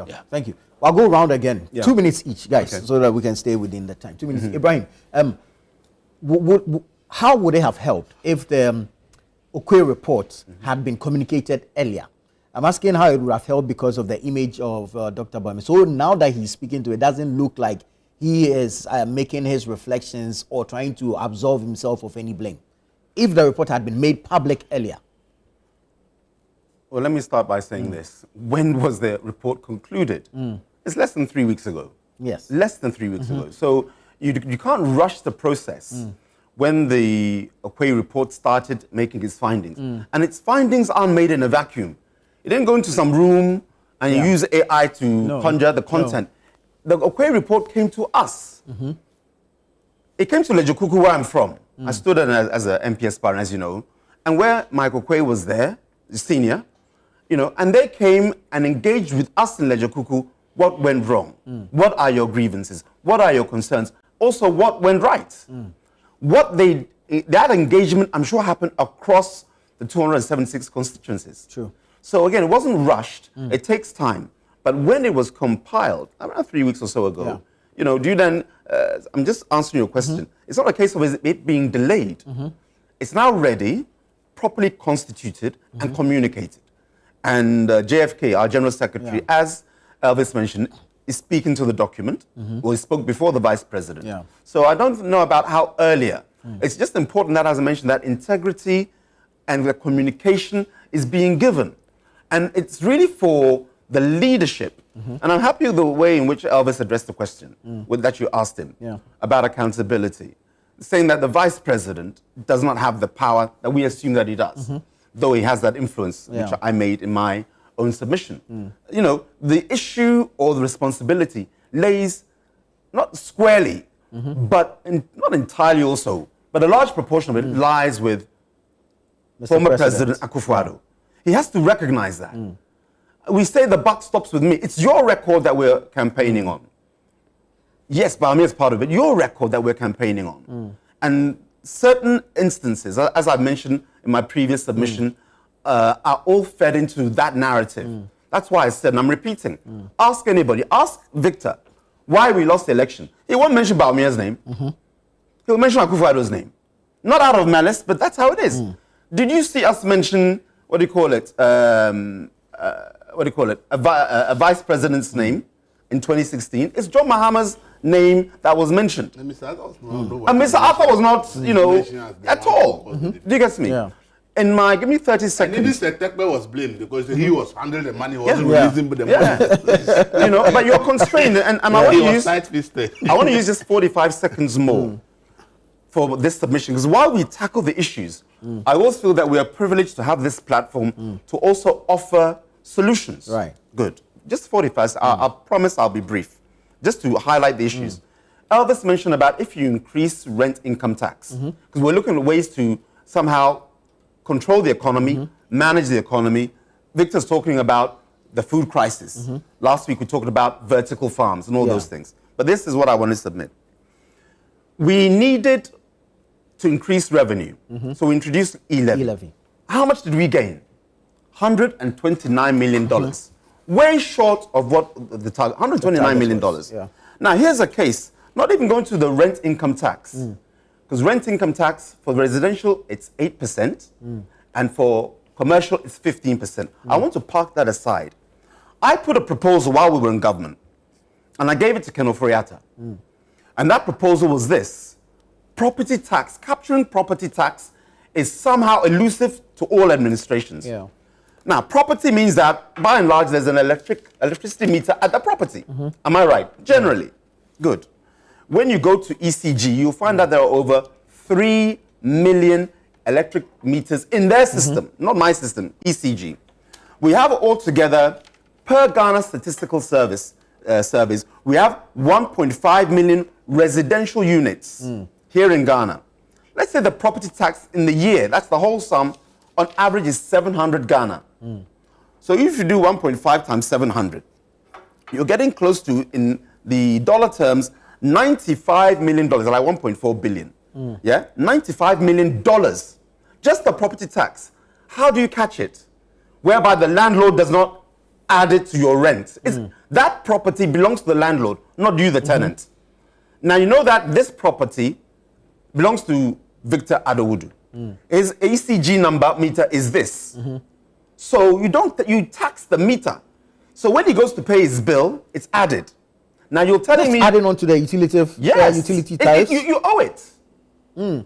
Yeah. Thank you. I'll go round again. Yeah. 2 minutes each, guys, so that we can stay within the time. 2 minutes. Ibrahim, how would it have helped if the Oquaye report had been communicated earlier? I'm asking how it would have helped because of the image of Dr. Bami. So now that he's speaking to it, doesn't look like he is making his reflections or trying to absolve himself of any blame. If the report had been made public earlier. Well, let me start by saying this. When was the report concluded? It's less than 3 weeks ago. Yes. Less than 3 weeks ago. So you can't rush the process when the Oquaye report started making its findings. And its findings aren't made in a vacuum. It didn't go into some room and use AI to conjure the content. The Oquaye report came to us. It came to Lejokuku, where I'm from. I stood as an MP aspirant, as you know, and where Mike Oquaye was there, the senior, and they came and engaged with us in Lejokuku. What went wrong? What are your grievances? What are your concerns? Also, what went right? That engagement, I'm sure, happened across the 276 constituencies. True. So again, it wasn't rushed. It takes time. But when it was compiled, around 3 weeks or so ago, do you then, I'm just answering your question. It's not a case of it being delayed. It's now ready, properly constituted and communicated. And JFK, our General Secretary, as Elvis mentioned, is speaking to the document. Well, he spoke before the Vice President. So I don't know about how earlier. It's just important that, as I mentioned, that integrity and the communication is being given. And it's really for the leadership. And I'm happy with the way in which Elvis addressed the question that you asked him about accountability, saying that the Vice President does not have the power that we assume that he does, though he has that influence, which I made in my own submission. The issue or the responsibility lays not squarely, but not entirely also, but a large proportion of it lies with former President Akua. He has to recognize that. We say the buck stops with me. It's your record that we're campaigning on. Yes, Bami is part of it. Your record that we're campaigning on. And certain instances, as I've mentioned in my previous submission, are all fed into that narrative. That's why I said, and I'm repeating, ask anybody, ask Victor why we lost the election. He won't mention Baumia's name. He'll mention Akufo-Addo's name. Not out of malice, but that's how it is. Did you see us mention, what do you call it, a vice president's name in 2016? It's John Mahama's name that was mentioned. And Mr. Arthur was not, at all. Do you get me? Give me 30 seconds. And Mr. Tekbe was blamed because he was handling the money, he wasn't releasing the money. But you're constrained, and I want to use just 45 seconds more for this submission, because while we tackle the issues, I also feel that we are privileged to have this platform to also offer solutions. Right. Good. Just 45. I promise I'll be brief, just to highlight the issues. Elvis mentioned about if you increase rent income tax, because we're looking at ways to somehow control the economy, manage the economy. Victor's talking about the food crisis. Last week we talked about vertical farms and all those things. But this is what I want to submit. We needed to increase revenue. So we introduced e-levy. How much did we gain? $129 million. Way short of what the target, $129 million. Now here's a case, not even going to the rent income tax. Because rent income tax for residential, it's 8%, and for commercial, it's 15%. I want to park that aside. I put a proposal while we were in government, and I gave it to Ken Ofori-Atta. And that proposal was this: property tax, capturing property tax is somehow elusive to all administrations. Now, property means that, by and large, there's an electricity meter at the property. Am I right? Generally. Good. When you go to ECG, you'll find that there are over 3 million electric meters in their system, not my system, ECG. We have altogether, per Ghana Statistical Service surveys, we have 1.5 million residential units here in Ghana. Let's say the property tax in the year, that's the whole sum, on average is 700 Ghana. So if you do 1.5 times 700, you're getting close to, in the dollar terms, $95 million, like 1.4 billion. $95 million. Just the property tax. How do you catch it? Whereby the landlord does not added to your rent. That property belongs to the landlord, not you, the tenant. Now, you know that this property belongs to Victor Adowudu. His ECG number meter is this. So you tax the meter. So when he goes to pay his bill, it's added. Now you're telling me adding on to the utility tariffs. You owe it.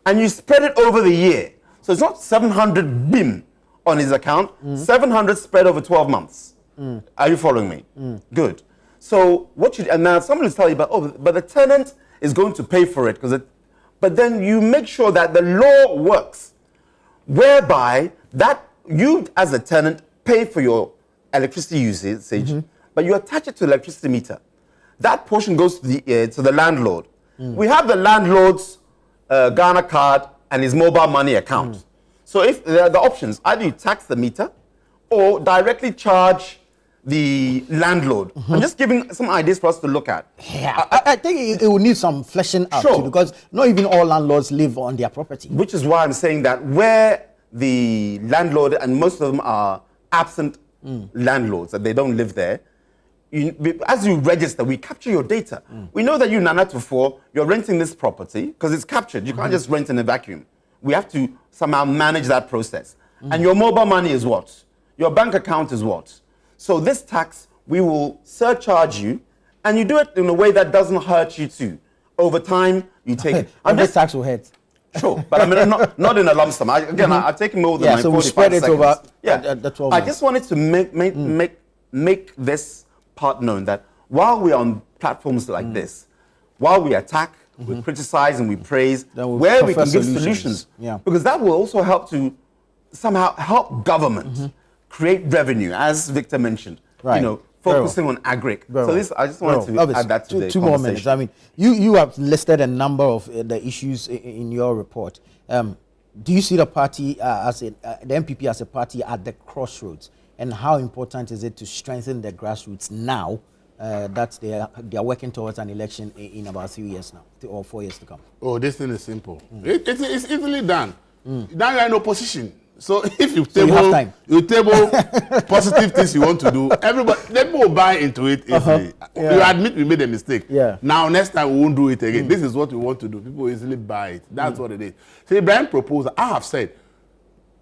And you spread it over the year. So it's not 700 BIM on his account, 700 spread over 12 months. Are you following me? Good. So and now someone is telling you about, but the tenant is going to pay for it but then you make sure that the law works, whereby that you as a tenant pay for your electricity usage, but you attach it to the electricity meter. That portion goes to the landlord. We have the landlord's Ghana card and his mobile money account. So if there are the options, either you tax the meter or directly charge the landlord. I'm just giving some ideas for us to look at. Yeah, I think it will need some fleshing out too, because not even all landlords live on their property. Which is why I'm saying that where the landlord, and most of them are absent landlords, that they don't live there, as you register, we capture your data. We know that you, Nana Tufo, you're renting this property because it's captured. You can't just rent in a vacuum. We have to somehow manage that process. And your mobile money is what? Your bank account is what? So this tax, we will surcharge you, and you do it in a way that doesn't hurt you too. Over time, you take it. And this tax will hurt. Sure, but I mean, not in a lump sum. I've taken more than my 45 so we spread it seconds. over the 12 months. I just wanted to make this part known that while we're on platforms like this, while we attack, we criticize, and we praise, where we can give solutions. Because that will also help to somehow help government create revenue, as Victor mentioned. Right. Focusing on agric. So I just wanted to add that to the two more minutes. I mean, you have listed a number of the issues in your report. Do you see the party the NPP as a party at the crossroads? And how important is it to strengthen the grassroots now that they are working towards an election in about 3 years now, or 4 years to come? Oh, this thing is simple. It's easily done. Now you're in opposition. So if you table positive things you want to do, people will buy into it easily. You admit we made a mistake. Now next time we won't do it again. This is what we want to do. People easily buy it. That's what it is. So Ibrahim proposed, I have said,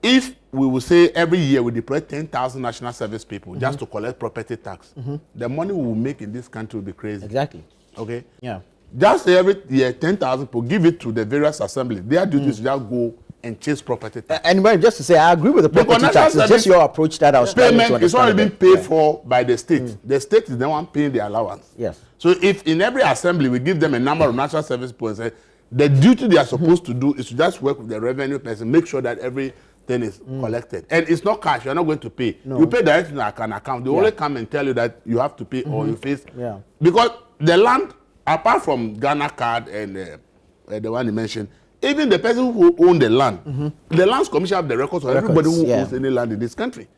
if we will say every year we deploy 10,000 national service people just to collect property tax, the money we will make in this country will be crazy. Exactly. Okay? Yeah. Just say every year 10,000 people, give it to the various assemblies. Their duty is just go and chase property tax. And just to say, I agree with the property tax. It's just your approach that I was trying to understand. It's only being paid for by the state. The state is the one paying the allowance. Yes. So if in every assembly we give them a number of national service people and say the duty they are supposed to do is to just work with the revenue person, make sure that everything is collected. And it's not cash. You're not going to pay. No. You pay directly in an account. They only come and tell you that you have to pay or you face. Yeah. Because the land, apart from Ghana card and the one you mentioned, even the person who owns the land, the Lands Commission have the records of everybody who owns any land in this country.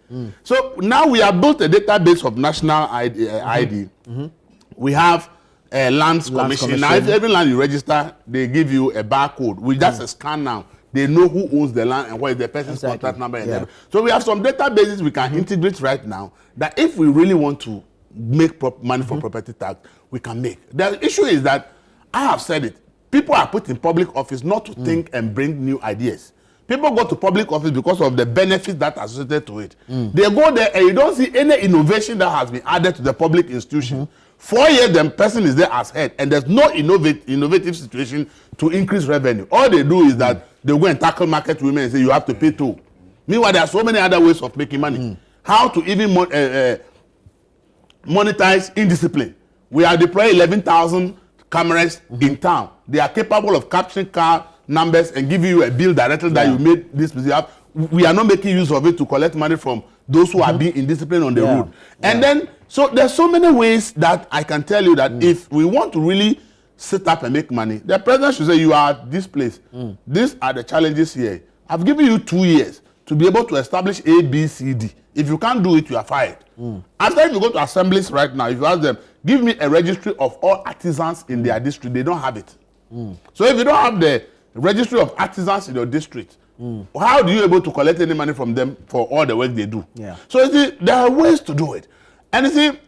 So now we have built a database of national ID. We have a Lands Commission. Now, if every land you register, they give you a barcode. We just scan now. They know who owns the land and what is the person's contact number. And so we have some databases we can integrate right now that if we really want to make money from property tax, we can make. The issue is that, I have said it, people are put in public office not to think and bring new ideas. People go to public office because of the benefits that are associated to it. They go there and you don't see any innovation that has been added to the public institution. 4 years, the person is there as head, and there's no innovative situation to increase revenue. All they do is that they go and tackle market women and say you have to pay toll. Meanwhile, there are so many other ways of making money. How to even monetize indiscipline. We are deploying 11,000 cameras in town. They are capable of capturing car numbers and giving you a bill directly that you made this. We are not making use of it to collect money from those who are being indisciplined on the road. And then, so there's so many ways that I can tell you that if we want to really sit up and make money, the president should say, you are at this place. These are the challenges here. I've given you 2 years to be able to establish A, B, C, D. If you can't do it, you are fired. After, if you go to assemblies right now, if you ask them, give me a registry of all artisans in their district, they don't have it. So if you don't have the registry of artisans in your district, How do you able to collect any money from them for all the work they do? Yeah. So you see, there are ways to do it. And you see,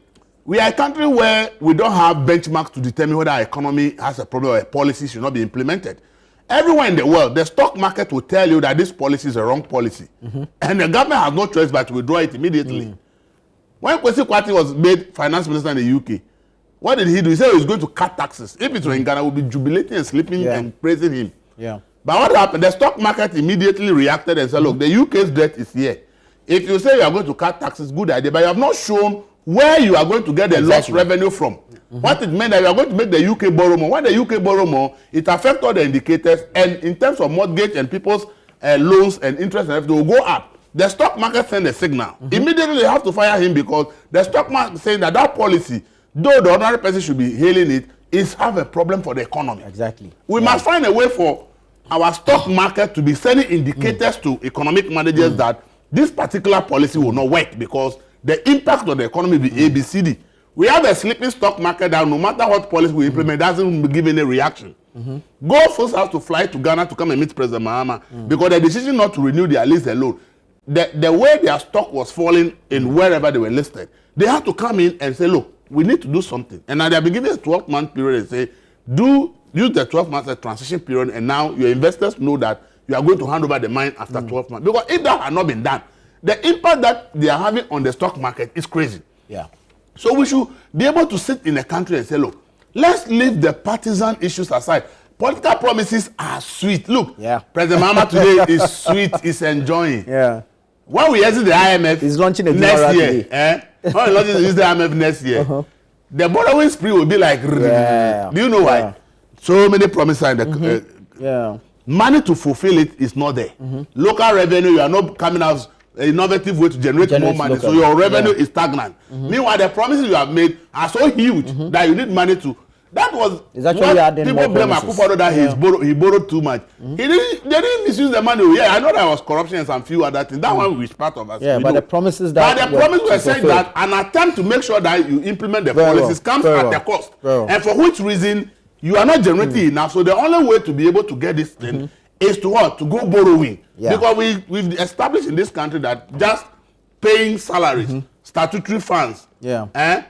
we are a country where we don't have benchmarks to determine whether our economy has a problem or a policy should not be implemented. Everywhere in the world, the stock market will tell you that this policy is a wrong policy. And the government has no choice but to withdraw it immediately. When Kwesi Kwati was made finance minister in the UK, what did he do? He said he was going to cut taxes. If it were in Ghana, we would be jubilating and sleeping and praising him. Yeah. But what happened? The stock market immediately reacted and said, look, the UK's debt is here. If you say you are going to cut taxes, good idea, but you have not shown where you are going to get the lost revenue from. What it meant that you are going to make the UK borrow more. When the UK borrow more, it affects all the indicators, and in terms of mortgage and people's loans and interest and everything will go up. The stock market send a signal. Immediately they have to fire him because the stock market is saying that that policy, though the ordinary person should be hailing it, is have a problem for the economy. Exactly. We must find a way for our stock market to be sending indicators to economic managers that this particular policy will not work because the impact on the economy will be ABCD. We have a sleeping stock market that no matter what policy we implement, doesn't give any reaction. Gold first have to fly to Ghana to come and meet President Mahama because the decision not to renew their lease alone, the way their stock was falling in wherever they were listed, they had to come in and say, look, we need to do something. And now they are beginning a 12-month period and say, use the 12 months as a transition period, and now your investors know that you are going to hand over the mine after 12 months. Because if that had not been done, the impact that they are having on the stock market is crazy. Yeah. So we should be able to sit in a country and say, look, let's leave the partisan issues aside. Political promises are sweet. Look, President Mahama today is sweet, is enjoying. Yeah. When we exit the IMF he's launching a next year, when we launch the IMF next year, the borrowing spree will be like, do you know why? So many promises in the money to fulfill it is not there. Local revenue, you are not coming out an innovative way to generate more money, so your revenue is stagnant. Meanwhile, the promises you have made are so huge that you need money to. That was what people blame Akua that he borrowed too much. They didn't misuse the money. Yeah, I know there was corruption and some few other things. That one was part of us. Yeah, but the promises that the promise were saying that an attempt to make sure that you implement the policies comes at the cost, and for which reason you are not generating enough. So the only way to be able to get this thing is to what? To go borrowing. Because we've established in this country that just paying salaries, statutory funds, and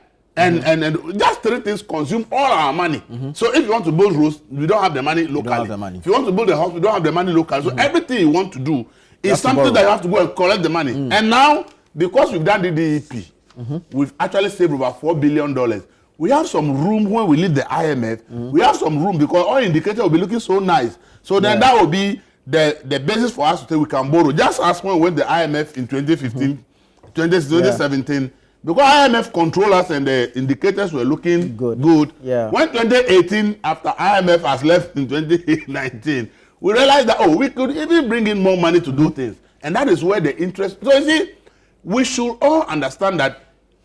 just three things consume all our money. So if you want to build roads, we don't have the money locally. If you want to build a house, we don't have the money locally. So everything you want to do is something that you have to go and collect the money. And now, because we've done the DEP, we've actually saved over $4 billion. We have some room when we leave the IMF. We have some room because all indicators will be looking so nice. So then that will be the basis for us to say we can borrow. Just as when we went the IMF in 2015, 2017, because IMF controlled us and the indicators were looking good. Yeah. When 2018, after IMF has left in 2019, we realized that, we could even bring in more money to do things. And that is where the interest... So you see, we should all understand that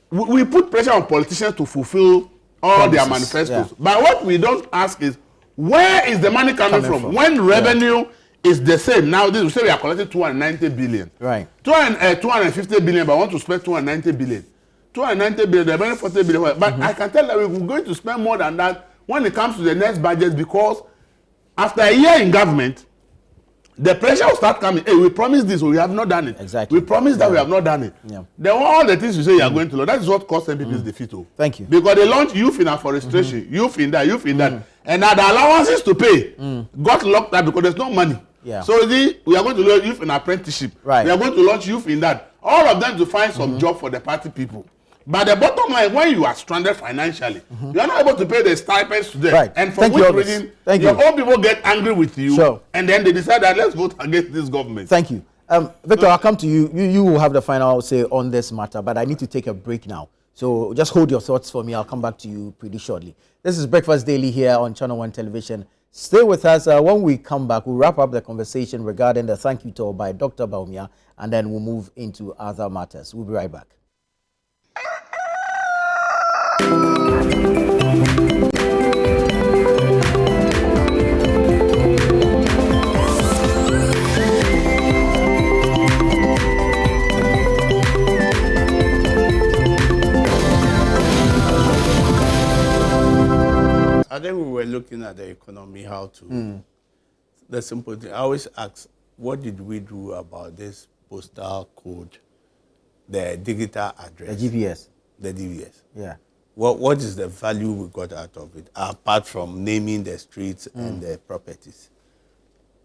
we put pressure on politicians to fulfill all their manifestos. But what we don't ask is, where is the money coming from? When revenue is the same. Now, we say we are collecting 290 billion. Right. 250 billion, but I want to spend 290 billion. 290 billion, the remaining 40 billion. But I can tell that we're going to spend more than that when it comes to the next budget, because after a year in government, the pressure will start coming. Hey, we promised this, we have not done it. Exactly. We promised that we have not done it. Then all the things you say you are going to launch, that is what caused NPP's defeat. Thank you. Because they launched youth in afforestation, youth in that, youth in that. And now the allowances to pay got locked up because there's no money. So we are going to launch youth in apprenticeship. Right. We are going to launch youth in that. All of them to find some job for the party people. But the bottom line, when you are stranded financially, you are not able to pay the stipends to them. Right. And for which reason, your own people get angry with you, and then they decide that let's vote against this government. Thank you. Victor, I'll come to you. You will have the final say on this matter, but I need to take a break now. So just hold your thoughts for me. I'll come back to you pretty shortly. This is Breakfast Daily here on Channel One Television. Stay with us. When we come back, we'll wrap up the conversation regarding the thank you talk by Dr. Bawumia, and then we'll move into other matters. We'll be right back. I think we were looking at the economy, how to, the simple thing. I always ask, what did we do about this postal code, the digital address? The GPS. The DVS. Yeah. What is the value we got out of it, apart from naming the streets and the properties?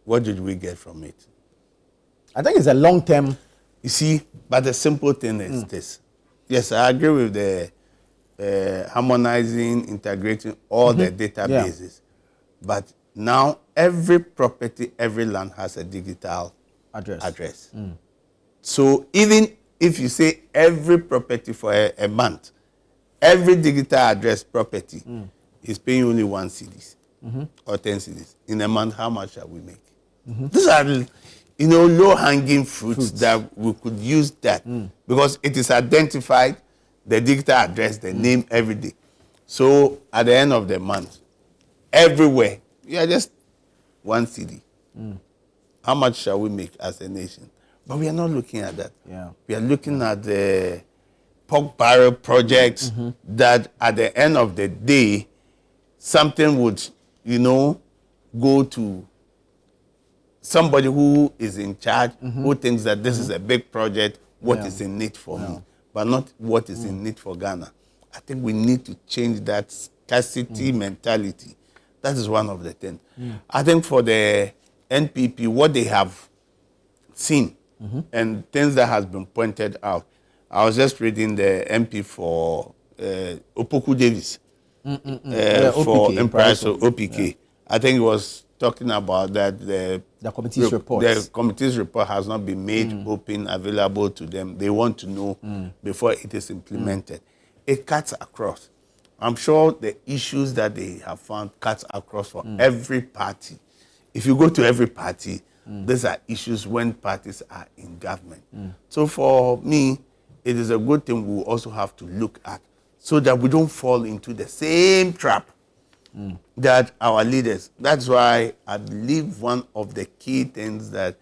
What did we get from it? I think it's a long-term. You see, but the simple thing is this. Yes, I agree with the harmonizing, integrating all the databases. But now every property, every land has a digital address. So even if you say every property for a month, every digital address property is paying only 1 cedis or 10 cedis. In a month, how much shall we make? These are, low-hanging fruits that we could use that because it is identified, the digital address, the name every day. So at the end of the month, everywhere, you are just 1 cedi. How much shall we make as a nation? But we are not looking at that. Yeah. We are looking at the pork barrel projects that at the end of the day, something would, go to somebody who is in charge, who thinks that this is a big project, what is in it for me, but not what is in it for Ghana. I think we need to change that scarcity mentality. That is one of the things. I think for the NPP, what they have seen and things that has been pointed out, I was just reading the MP for Opoku Davis for Empress OPK. I think it was talking about that the committee's report. The committee's report has not been made open, available to them. They want to know before it is implemented. It cuts across. I'm sure the issues that they have found cuts across for every party. If you go to every party, these are issues when parties are in government. So for me, it is a good thing we also have to look at so that we don't fall into the same trap that our leaders. That's why I believe one of the key things that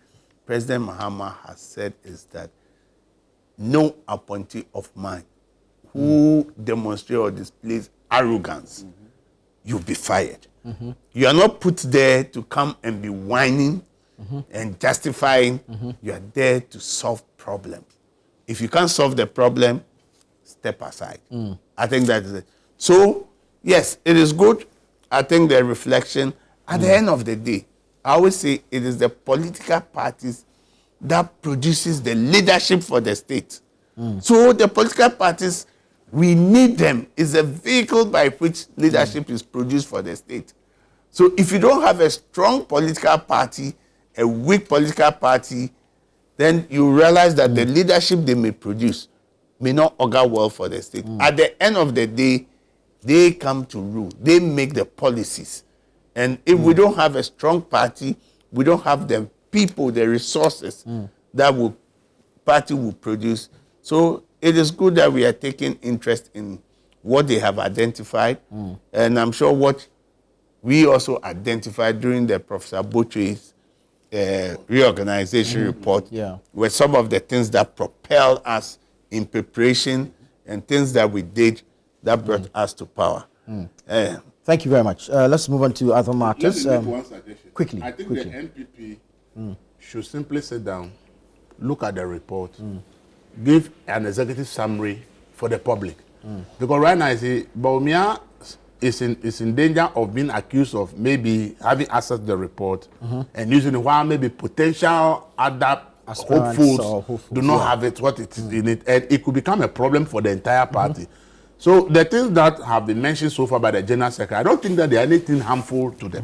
President Mahama has said is that no appointee of mine who demonstrates or displays arrogance, you'll be fired. You are not put there to come and be whining and justifying. You are there to solve problems. If you can't solve the problem, step aside. I think that is it. So, yes, it is good. I think the reflection, at the end of the day, I always say it is the political parties that produces the leadership for the state. So the political parties, we need them. It's a vehicle by which leadership is produced for the state. So if you don't have a strong political party, a weak political party, then you realize that the leadership they may produce may not augur well for the state. At the end of the day, they come to rule. They make the policies. And if we don't have a strong party, we don't have the people, the resources that party will produce. So it is good that we are taking interest in what they have identified. And I'm sure what we also identified during the Professor Boche's reorganization report were some of the things that propelled us in preparation and things that we did that brought us to power. Thank you very much. Let's move on to other matters. Let me make one suggestion. Quickly. I think the NPP should simply sit down, look at the report, give an executive summary for the public. Because right now, I see Bawumia is in danger of being accused of maybe having access to the report and using it while maybe potential other hopefuls do not have it, what it is in it. And it could become a problem for the entire party. So the things that have been mentioned so far by the General Secretary, I don't think that there are anything harmful to the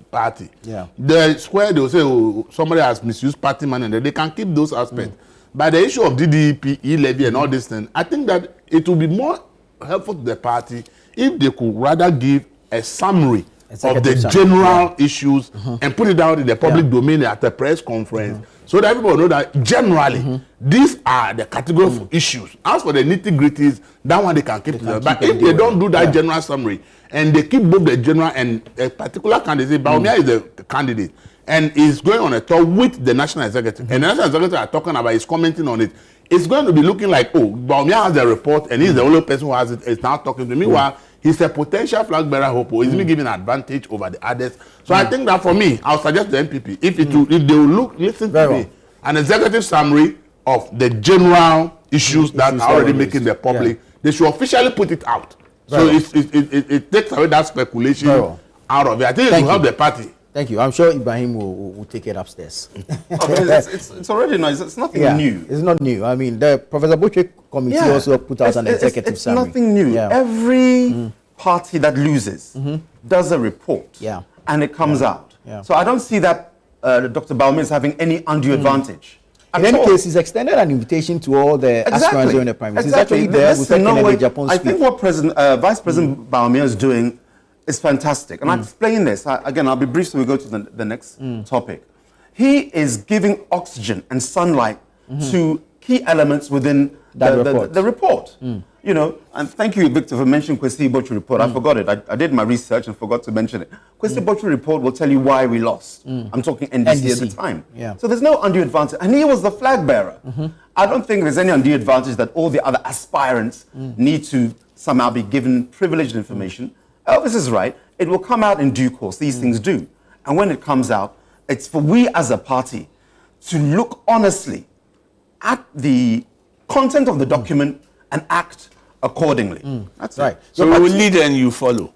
party. The square, they will say, oh, somebody has misused party money, and they can keep those aspects. But the issue of DDP, e-levy, and all these things, I think that it will be more helpful to the party if they could rather give a summary of the general issues and put it out in the public domain at a press conference so that everybody know that generally these are the category of issues. As for the nitty-gritties, that one they can keep to them. But if they don't do that general summary and they keep both the general and a particular candidate, Bawumia is the candidate and is going on a tour with the national executive, and the national executive are talking about, is commenting on it, it's going to be looking like, oh, Bawumia has the report and he's the only person who has it, is now talking to me, while he's a potential flag bearer hope, or he's been given an advantage over the others. So I think that for me, I'll suggest the NPP, if they will listen to me, an executive summary of the general issues that are already making the public, they should officially put it out. So it takes away that speculation out of it. I think it will help the party. Thank you. I'm sure Ibrahim will take it upstairs. It's already nice. It's nothing new. It's not new. I mean, the Professor Butchie committee also put out an executive summary. It's nothing new. Every party that loses does a report, and it comes out. So I don't see that Dr. Bawumia is having any undue advantage. In any case, he's extended an invitation to all the aspirants during the primaries. He's actually there with I think what Vice President Bawumia is doing is fantastic. And I'll explain this. Again, I'll be brief so we go to the next topic. He is giving oxygen and sunlight to key elements within the report. You know, and thank you, Victor, for mentioning Kwesi Botchwey report. I forgot it. I did my research and forgot to mention it. Kwesi Botchwey report will tell you why we lost. I'm talking NDC at the time. So there's no undue advantage. And he was the flag bearer. I don't think there's any undue advantage that all the other aspirants need to somehow be given privileged information. Elvis is right. It will come out in due course. These things do. And when it comes out, it's for we as a party to look honestly at the content of the document and act accordingly. That's right. So we will lead and you follow.